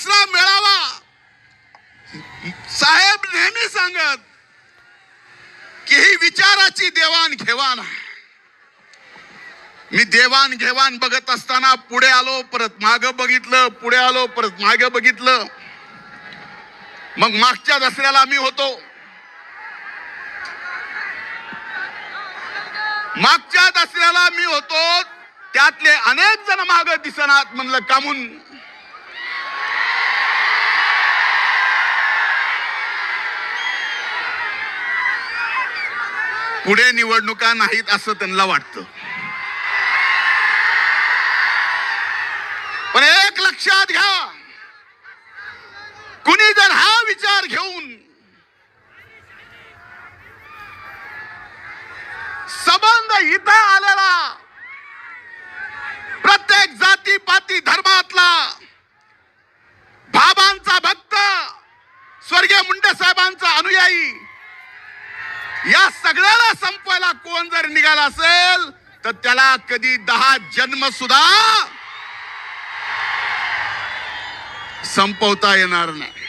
दसरा मेळावा साहेब नेहमी सांगत की ही विचाराची देवाणघेवाण आहे. मी देवाणघेवाण बघत असताना पुढे आलो, परत मागे बघितलं, पुढे आलो, परत मागे बघितलं. मग मागच्या दसऱ्याला मी होतो, त्यातले अनेक जण मागे दिसनात. म्हणलं कामून पुढे निवडणुका नाहीत असं त्यांना वाटतं. पण एक लक्षात घ्या, कुणी जर हा विचार घेऊन संबंध इथं आलेला प्रत्येक जाती पाती धर्मातला बाबांचा भक्त, स्वर्गीय मुंडे साहेबांचा अनुयायी, या सगळ्याला संपवायला कोण जर निघाला असेल तर त्याला कधी 10 जन्म सुद्धा संपवता येणार नाही.